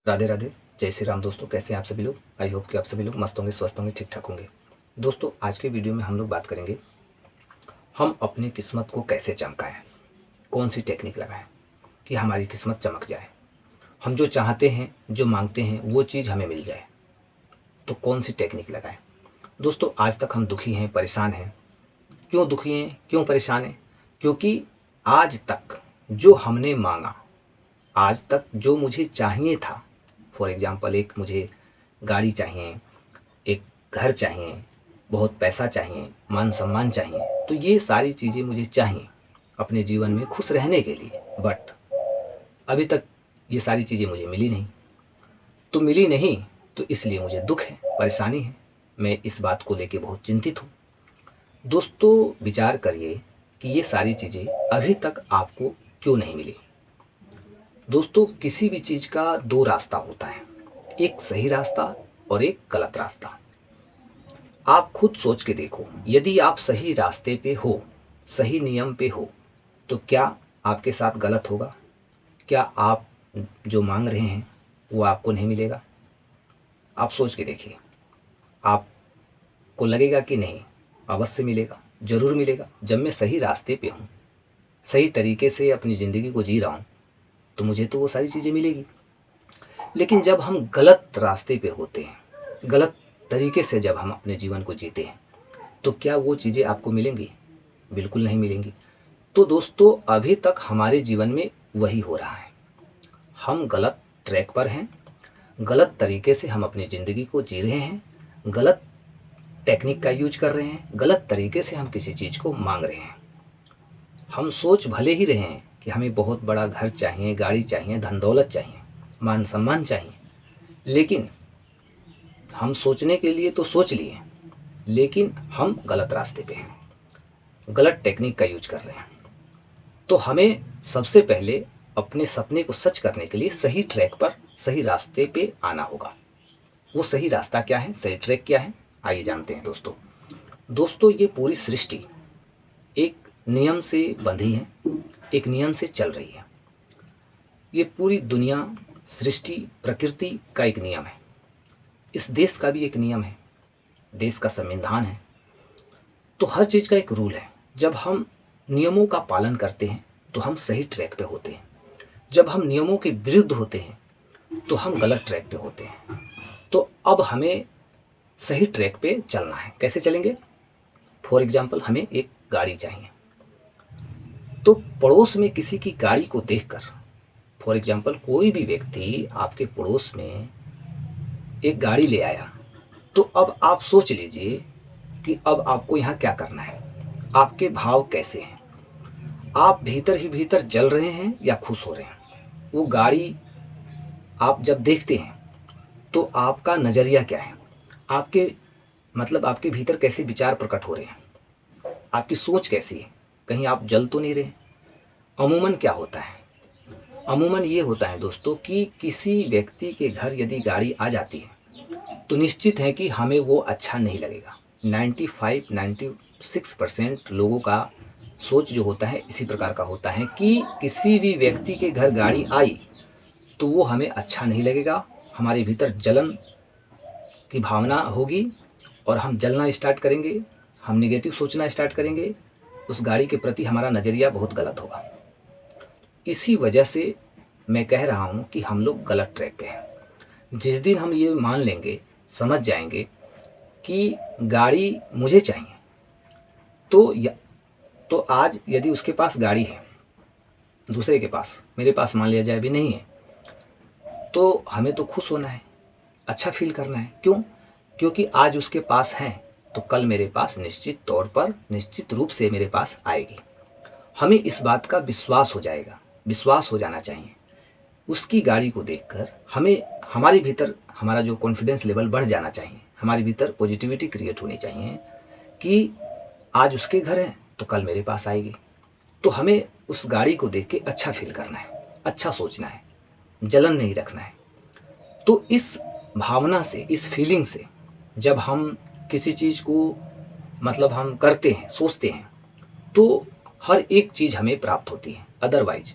राधे राधे। जय श्री राम। दोस्तों, कैसे हैं आप सभी लोग। आई होप कि आप सभी लोग मस्त होंगे, स्वस्थ होंगे, ठीक ठाक होंगे। दोस्तों, आज के वीडियो में हम लोग बात करेंगे हम अपनी किस्मत को कैसे चमकाएं, कौन सी टेक्निक लगाएं कि हमारी किस्मत चमक जाए, हम जो चाहते हैं, जो मांगते हैं, वो चीज़ हमें मिल जाए। तो कौन सी टेक्निक लगाएं। दोस्तों, आज तक हम दुखी हैं, परेशान हैं। क्यों दुखी हैं, क्यों परेशान हैं? क्योंकि आज तक जो हमने मांगा, आज तक जो मुझे चाहिए था, फॉर एग्ज़ाम्पल एक मुझे गाड़ी चाहिए, एक घर चाहिए, बहुत पैसा चाहिए, मान सम्मान चाहिए, तो ये सारी चीज़ें मुझे चाहिए अपने जीवन में खुश रहने के लिए। बट अभी तक ये सारी चीज़ें मुझे मिली नहीं। तो मिली नहीं, तो इसलिए मुझे दुख है, परेशानी है। मैं इस बात को लेके बहुत चिंतित हूँ। दोस्तों, विचार करिए कि ये सारी चीज़ें अभी तक आपको क्यों नहीं मिली। दोस्तों, किसी भी चीज़ का दो रास्ता होता है, एक सही रास्ता और एक गलत रास्ता। आप खुद सोच के देखो, यदि आप सही रास्ते पे हो, सही नियम पे हो, तो क्या आपके साथ गलत होगा? क्या आप जो मांग रहे हैं वो आपको नहीं मिलेगा? आप सोच के देखिए। आपको लगेगा कि नहीं, अवश्य मिलेगा, ज़रूर मिलेगा। जब मैं सही रास्ते पे हूँ, सही तरीके से अपनी ज़िंदगी को जी रहा हूँ, तो मुझे तो वो सारी चीज़ें मिलेगी। लेकिन जब हम गलत रास्ते पे होते हैं, गलत तरीके से जब हम अपने जीवन को जीते हैं, तो क्या वो चीज़ें आपको मिलेंगी? बिल्कुल नहीं मिलेंगी। तो दोस्तों, अभी तक हमारे जीवन में वही हो रहा है। हम गलत ट्रैक पर हैं, गलत तरीके से हम अपनी ज़िंदगी को जी रहे हैं, गलत टेक्निक का यूज कर रहे हैं, गलत तरीके से हम किसी चीज़ को मांग रहे हैं। हम सोच भले ही रहे हैं कि हमें बहुत बड़ा घर चाहिए, गाड़ी चाहिए, धन दौलत चाहिए, मान सम्मान चाहिए, लेकिन हम सोचने के लिए तो सोच लिए, लेकिन हम गलत रास्ते पे हैं, गलत टेक्निक का यूज कर रहे हैं। तो हमें सबसे पहले अपने सपने को सच करने के लिए सही ट्रैक पर, सही रास्ते पे आना होगा। वो सही रास्ता क्या है, सही ट्रैक क्या है, आइए जानते हैं। दोस्तों, ये पूरी सृष्टि एक नियम से बंधी है, एक नियम से चल रही है। ये पूरी दुनिया, सृष्टि, प्रकृति का एक नियम है। इस देश का भी एक नियम है, देश का संविधान है। तो हर चीज़ का एक रूल है। जब हम नियमों का पालन करते हैं तो हम सही ट्रैक पे होते हैं। जब हम नियमों के विरुद्ध होते हैं तो हम गलत ट्रैक पे होते हैं। तो अब हमें सही ट्रैक पे चलना है। कैसे चलेंगे? फॉर एग्जाम्पल, हमें एक गाड़ी चाहिए, तो पड़ोस में किसी की गाड़ी को देखकर, फॉर एग्जाम्पल कोई भी व्यक्ति आपके पड़ोस में एक गाड़ी ले आया, तो अब आप सोच लीजिए कि अब आपको यहाँ क्या करना है। आपके भाव कैसे हैं? आप भीतर ही भीतर जल रहे हैं या खुश हो रहे हैं? वो गाड़ी आप जब देखते हैं तो आपका नज़रिया क्या है? आपके आपके भीतर कैसे विचार प्रकट हो रहे हैं? आपकी सोच कैसी है? कहीं आप जल तो नहीं रहे? अमूमन क्या होता है? अमूमन ये होता है दोस्तों कि किसी व्यक्ति के घर यदि गाड़ी आ जाती है तो निश्चित है कि हमें वो अच्छा नहीं लगेगा। 96% लोगों का सोच जो होता है इसी प्रकार का होता है कि किसी भी व्यक्ति के घर गाड़ी आई तो वो हमें अच्छा नहीं लगेगा, हमारे भीतर जलन की भावना होगी और हम जलना स्टार्ट करेंगे, हम नेगेटिव सोचना स्टार्ट करेंगे, उस गाड़ी के प्रति हमारा नज़रिया बहुत गलत होगा। इसी वजह से मैं कह रहा हूँ कि हम लोग गलत ट्रैक पे हैं। जिस दिन हम ये मान लेंगे, समझ जाएंगे कि गाड़ी मुझे चाहिए, तो आज यदि उसके पास गाड़ी है, दूसरे के पास, मेरे पास मान लिया जाए भी नहीं है, तो हमें तो खुश होना है, अच्छा फील करना है। क्यों? क्योंकि आज उसके पास है तो कल मेरे पास निश्चित तौर पर, निश्चित रूप से मेरे पास आएगी। हमें इस बात का विश्वास हो जाएगा, विश्वास हो जाना चाहिए। उसकी गाड़ी को देखकर हमें, हमारे भीतर हमारा जो कॉन्फिडेंस लेवल बढ़ जाना चाहिए, हमारे भीतर पॉजिटिविटी क्रिएट होनी चाहिए कि आज उसके घर है तो कल मेरे पास आएगी। तो हमें उस गाड़ी को देख के अच्छा फील करना है, अच्छा सोचना है, जलन नहीं रखना है। तो इस भावना से, इस फीलिंग से जब हम किसी चीज़ को हम करते हैं, सोचते हैं, तो हर एक चीज़ हमें प्राप्त होती है अदरवाइज।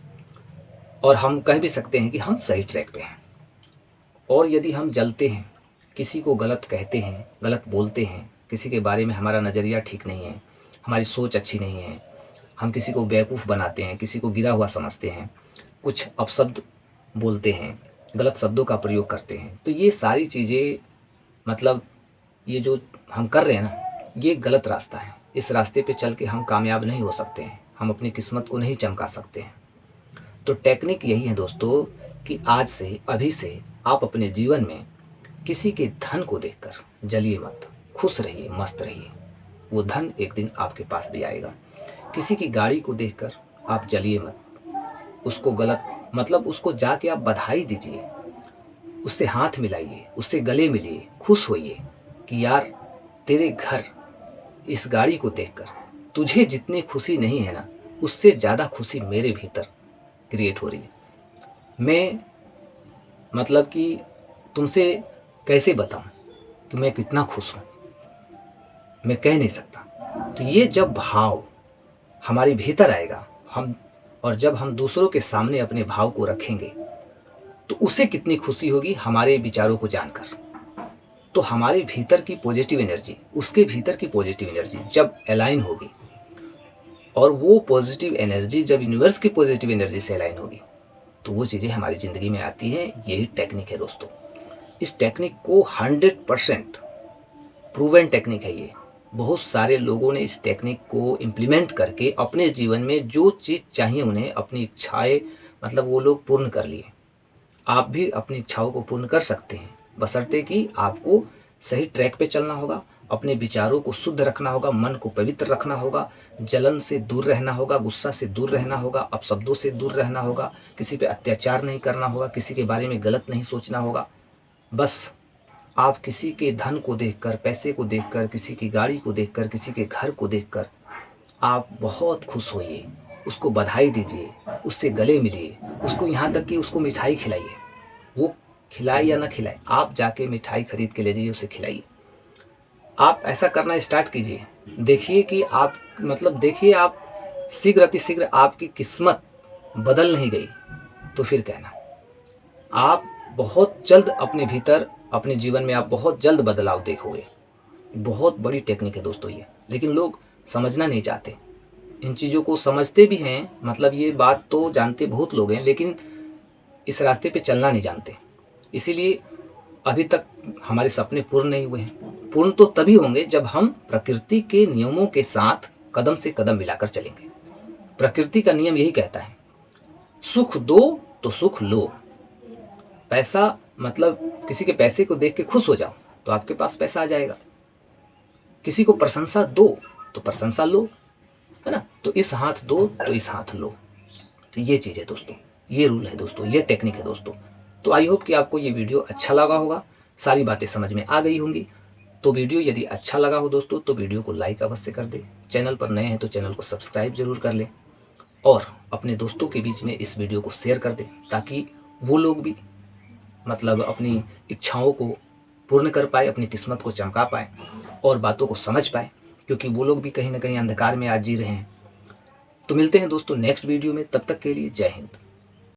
और हम कह भी सकते हैं कि हम सही ट्रैक पे हैं। और यदि हम जलते हैं, किसी को गलत कहते हैं, गलत बोलते हैं, किसी के बारे में हमारा नज़रिया ठीक नहीं है, हमारी सोच अच्छी नहीं है, हम किसी को बेवकूफ़ बनाते हैं, किसी को गिरा हुआ समझते हैं, कुछ अपशब्द बोलते हैं, गलत शब्दों का प्रयोग करते हैं, तो ये सारी चीज़ें मतलब ये जो हम कर रहे हैं ना, ये गलत रास्ता है। इस रास्ते पे चल के हम कामयाब नहीं हो सकते हैं, हम अपनी किस्मत को नहीं चमका सकते हैं। तो टेक्निक यही है दोस्तों कि आज से, अभी से आप अपने जीवन में किसी के धन को देखकर जलिए मत, खुश रहिए, मस्त रहिए। वो धन एक दिन आपके पास भी आएगा। किसी की गाड़ी को देखकर आप जलिए मत, उसको गलत मतलब उसको जाके आप बधाई दीजिए, उससे हाथ मिलाइए, उससे गले मिलिए, खुश होइए कि यार तेरे घर इस गाड़ी को देखकर तुझे जितनी खुशी नहीं है ना, उससे ज़्यादा खुशी मेरे भीतर क्रिएट हो रही है। मैं मतलब कि तुमसे कैसे बताऊं कि मैं कितना खुश हूं, मैं कह नहीं सकता। तो ये जब भाव हमारे भीतर आएगा, और जब हम दूसरों के सामने अपने भाव को रखेंगे, तो उसे कितनी खुशी होगी हमारे विचारों को जानकर। तो हमारे भीतर की पॉजिटिव एनर्जी, उसके भीतर की पॉजिटिव एनर्जी जब अलाइन होगी, और वो पॉजिटिव एनर्जी जब यूनिवर्स की पॉजिटिव एनर्जी से अलाइन होगी, तो वो चीज़ें हमारी ज़िंदगी में आती हैं। यही टेक्निक है दोस्तों। इस टेक्निक को 100% प्रूवन टेक्निक है ये। बहुत सारे लोगों ने इस टेक्निक को इम्प्लीमेंट करके अपने जीवन में जो चीज़ चाहिए उन्हें, अपनी इच्छाएं मतलब वो लोग पूर्ण कर लिए। आप भी अपनी इच्छाओं को पूर्ण कर सकते हैं, बशर्ते कि आपको सही ट्रैक पे चलना होगा, अपने विचारों को शुद्ध रखना होगा, मन को पवित्र रखना होगा, जलन से दूर रहना होगा, गुस्सा से दूर रहना होगा, अपशब्दों से दूर रहना होगा, किसी पे अत्याचार नहीं करना होगा, किसी के बारे में गलत नहीं सोचना होगा। बस आप किसी के धन को देखकर, पैसे को देखकर, किसी की गाड़ी को देखकर, किसी के घर को देखकर आप बहुत खुश होइए, उसको बधाई दीजिए, उससे गले मिलिए, उसको यहाँ तक कि उसको मिठाई खिलाइए। वो खिलाए या ना खिलाए, आप जाके मिठाई खरीद के ले जाइए, उसे खिलाइए। आप ऐसा करना स्टार्ट कीजिए, देखिए कि आप देखिए आप शीघ्र अतिशीघ्र आपकी किस्मत बदल नहीं गई तो फिर कहना। आप बहुत जल्द अपने भीतर, अपने जीवन में आप बहुत जल्द बदलाव देखोगे। बहुत बड़ी टेक्निक है दोस्तों ये, लेकिन लोग समझना नहीं चाहते। इन चीज़ों को समझते भी हैं, मतलब ये बात तो जानते बहुत लोग हैं, लेकिन इस रास्ते पे चलना नहीं जानते। इसीलिए अभी तक हमारे सपने पूर्ण नहीं हुए हैं। पूर्ण तो तभी होंगे जब हम प्रकृति के नियमों के साथ कदम से कदम मिलाकर चलेंगे। प्रकृति का नियम यही कहता है, सुख दो तो सुख लो। पैसा मतलब किसी के पैसे को देख के खुश हो जाओ तो आपके पास पैसा आ जाएगा। किसी को प्रशंसा दो तो प्रशंसा लो, है ना। तो इस हाथ दो तो इस हाथ लो। तो ये चीज़ है दोस्तों, ये रूल है दोस्तों, ये टेक्निक है दोस्तों। तो आई होप कि आपको ये वीडियो अच्छा लगा होगा, सारी बातें समझ में आ गई होंगी। तो वीडियो यदि अच्छा लगा हो दोस्तों तो वीडियो को लाइक अवश्य कर दें। चैनल पर नए हैं तो चैनल को सब्सक्राइब जरूर कर लें, और अपने दोस्तों के बीच में इस वीडियो को शेयर कर दें, ताकि वो लोग भी अपनी इच्छाओं को पूर्ण कर पाए, अपनी किस्मत को चमका पाए और बातों को समझ पाए, क्योंकि वो लोग भी कहीं ना कहीं अंधकार में आज जी रहे हैं। तो मिलते हैं दोस्तों नेक्स्ट वीडियो में, तब तक के लिए जय हिंद।